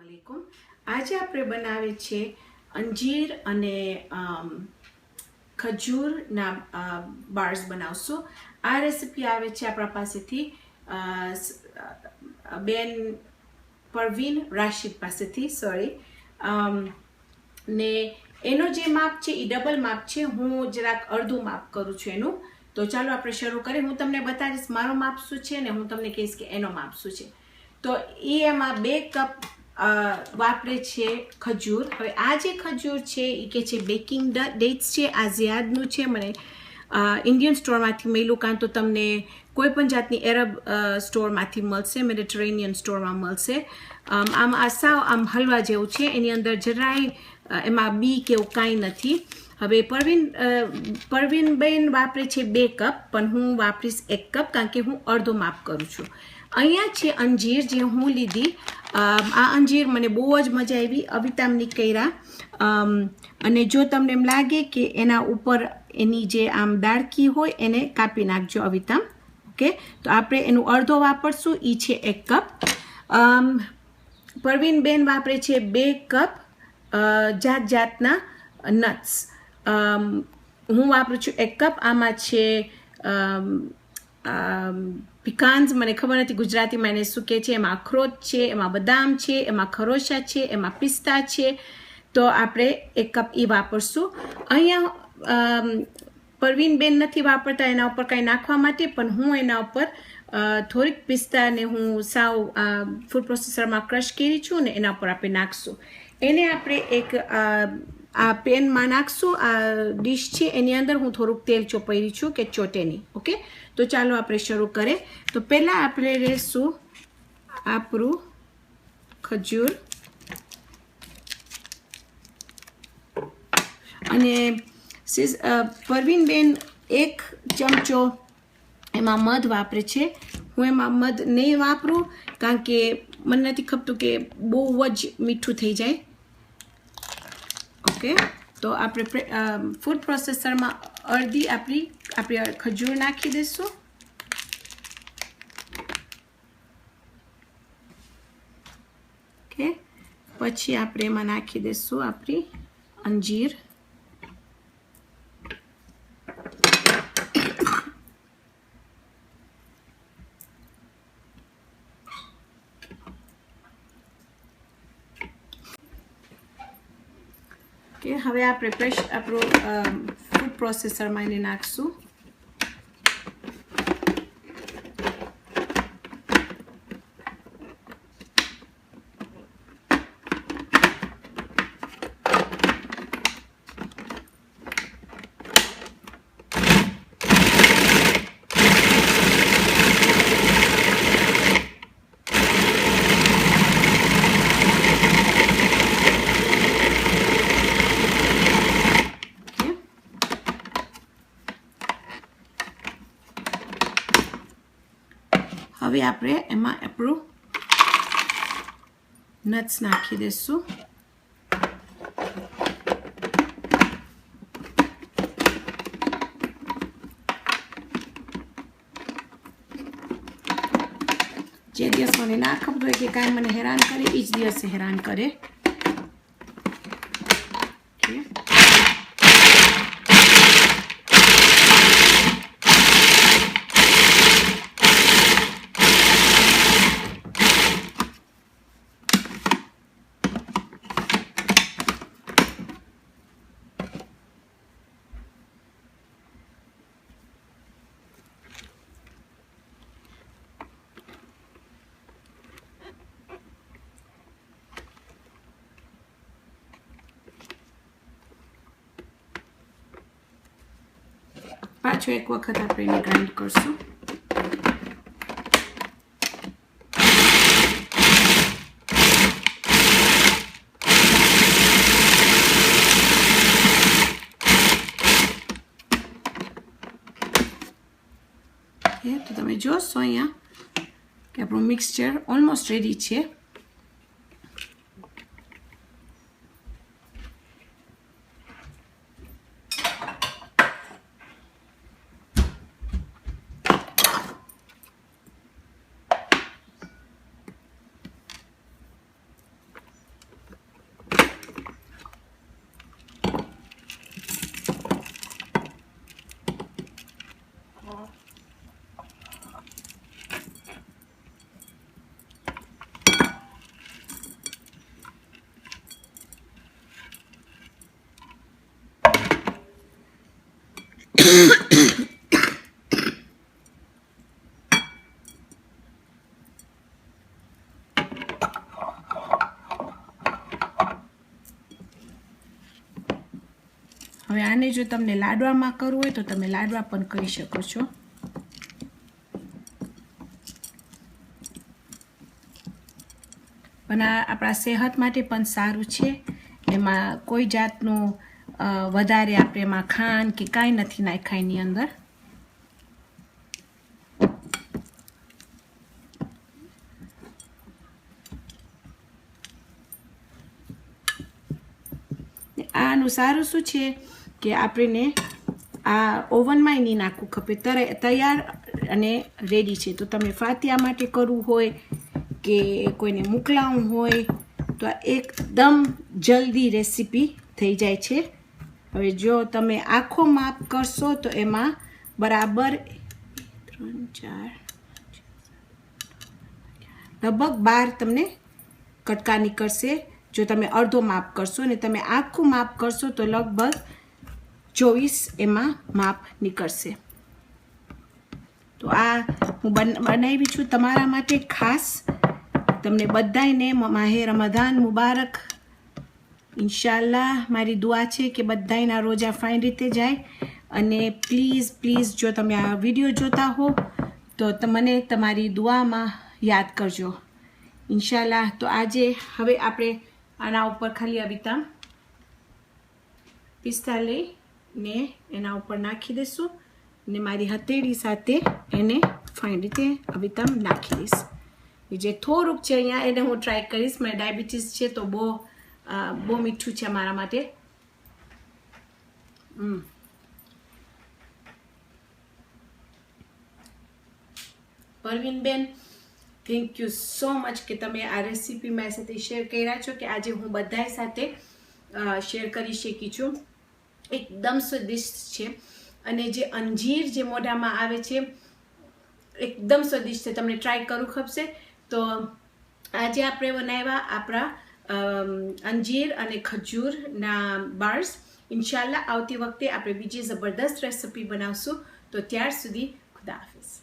अस्सलामुअलैकुम। आज આપણે બનાવે છે અંજીર અને ખજૂરના બાર્સ બનાવશું। આ રેસીપી આવે છે આપણા પાસેથી બેન પરવીન રાશિદ પાસેથી, સોરી। ને એનો જે માપ છે એ ડબલ માપ છે, હું જરાક અડધું માપ કરું છું એનું। તો ચાલો આપણે શરૂ કરીએ। હું તમને બતાવીશ મારો માપ શું છે ને હું તમને કહીશ કે એનો માપ શું છે। તો એ એમાં 2 કપ વાપરે છે ખજૂર। હવે આ જે ખજૂર છે એ કે છે બેકિંગ ડેટ્સ છે। આ ઝિયાદનું છે, મને ઇન્ડિયન સ્ટોરમાંથી મળ્યું, કાં તો તમને કોઈ પણ જાતની એરબ સ્ટોરમાંથી મળશે, મેડિટેરેનિયન સ્ટોરમાં મળશે। આમ આ સાવ આમ હલવા જેવું છે, એની અંદર જરાય એમાં બી કે એવું કાંઈ નથી। હવે પરવીનબેન વાપરે છે 2 કપ, પણ હું વાપરીશ 1 કપ, કારણ કે હું અડધો માપ કરું છું। અહીંયા છે અંજીર જે હું લીધી। આ અંજીર મને બહુ જ મજા આવી, અવિતામની કર્યા। અને જો તમને એમ લાગે કે એના ઉપર એની જે આમ દાળકી હોય એને કાપી નાખજો અવિતામ, ઓકે। તો આપણે એનું અડધો વાપરશું, એ છે 1 કપ। પરવીનબેન વાપરે છે 2 કપ જાત જાતના નટ્સ। હું વાપરું છું 1 કપ। આમાં છે પિકાન્સ, મને ખબર નથી ગુજરાતીમાં એને શું કહે છે। એમાં અખરોટ છે, એમાં બદામ છે, એમાં ખરોશા છે, એમાં પિસ્તા છે। તો આપણે 1 કપ એ વાપરશું। અહીંયા પરવીનબેન નથી વાપરતા એના ઉપર કાંઈ નાખવા માટે, પણ હું એના ઉપર થોડીક પિસ્તાને હું સાવ ફૂડ પ્રોસેસરમાં ક્રશ કરી છું ને એના ઉપર આપણે નાખશું। એને આપણે એક આ પેનમાં નાખશું। આ ડીશ છે એની અંદર હું થોડુંક તેલ ચોપડી છું કે ચોટે નહીં, ઓકે। તો ચાલો આપણે શરૂ કરીએ। તો પહેલાં આપણે લેશું આપણું ખજૂર, અને પરવીનબેન 1 ચમચો એમાં મધ વાપરે છે। હું એમાં મધ નહીં વાપરું, કારણ કે મને નથી ખપતું કે બહુ જ મીઠું થઈ જાય, ઓકે। તો આપણે ફૂડ પ્રોસેસરમાં અડધી આપણે ખજૂર નાખી દઈશું, ઓકે। પછી આપણે એમાં નાખી દઈશું આપણી અંજીર, ઓકે। હવે આપણે આપણું ફૂડ પ્રોસેસરમાં એને નાખશું। હવે આપણે એમાં આપણું નટ્સ નાખી દઈશું। જે દિવસ મને ના ખબર હોય કે કાંઈ મને હેરાન કરે, એ જ દિવસે હેરાન કરે, પાછો એક વખત આપણે એને ગ્રાઇન્ડ કરશું। તો તમે જોશો અહીંયા કે આપણું મિક્સચર ઓલમોસ્ટ રેડી છે। હવે આને જો તમને લાડવામાં કરવું હોય તો તમે લાડવા પણ કરી શકો છો. પણ આ આપણા સેહત માટે પણ સારું છે. એમાં કોઈ જાતનું વધારે આપણે એમાં ખાંડ કે કાંઈ નથી નાખ્યા એની અંદર. આનું સારું શું છે કે આપણને આ ઓવનમાં નહીં નાખવું ખપે, તૈયાર અને રેડી છે. તો તમે ફાતિયા માટે કરવું હોય કે કોઈને મોકલાવવું હોય તો આ એકદમ જલ્દી રેસીપી થઈ જાય છે. હવે જો તમે આખો માપ કરશો તો એમાં બરાબર 3 4 લગભગ 12 તમને કટકા નીકળશે. જો તમે અડધો માપ કરશો અને તમે આખું માપ કરશો તો લગભગ 24 એમાં માપ નીકળશે. તો આ હું બનાવી છું તમારા માટે ખાસ. તમને બધાને માહે રમઝાન મુબારક. ઇન્શાલ્લાહ મારી દુઆ છે કે બધાના રોજા ફાઇન રીતે જાય. અને પ્લીઝ જો તમે આ વિડીયો જોતા હો તો મને તમારી દુઆમાં યાદ કરજો ઇન્શાલ્લાહ. તો આજે હવે આપણે આના ઉપર ખાલી આવી રીતના પિસ્તા લઈને એના ઉપર નાખી દઈશું ને મારી હથેળી સાથે એને ફાઇન રીતે આવી રીતના નાખી દઈશ. જે થોડુંક છે અહીંયા એને હું ટ્રાય કરીશ. મને ડાયાબિટીસ છે તો બહુ મીઠું છે મારા માટે. પરવીનબેન, થેન્ક યુ સો મચ કે તમે આ રેસીપી મારી સાથે શેર કર્યા છો કે આજે હું બધા સાથે શેર કરી શકી છું. એકદમ સ્વાદિષ્ટ છે અને જે અંજીર જે મોઢામાં આવે છે એકદમ સ્વાદિષ્ટ છે. તમને ટ્રાય કરવું ખપશે. તો આજે આપણે બનાવ્યા આપણા અંજીર અને ખજૂરના બાર્સ. ઇન્શાલ્લાહ આવતી વખતે આપણે બીજી જબરદસ્ત રેસીપી બનાવશું. તો ત્યાર સુધી ખુદા હાફિઝ.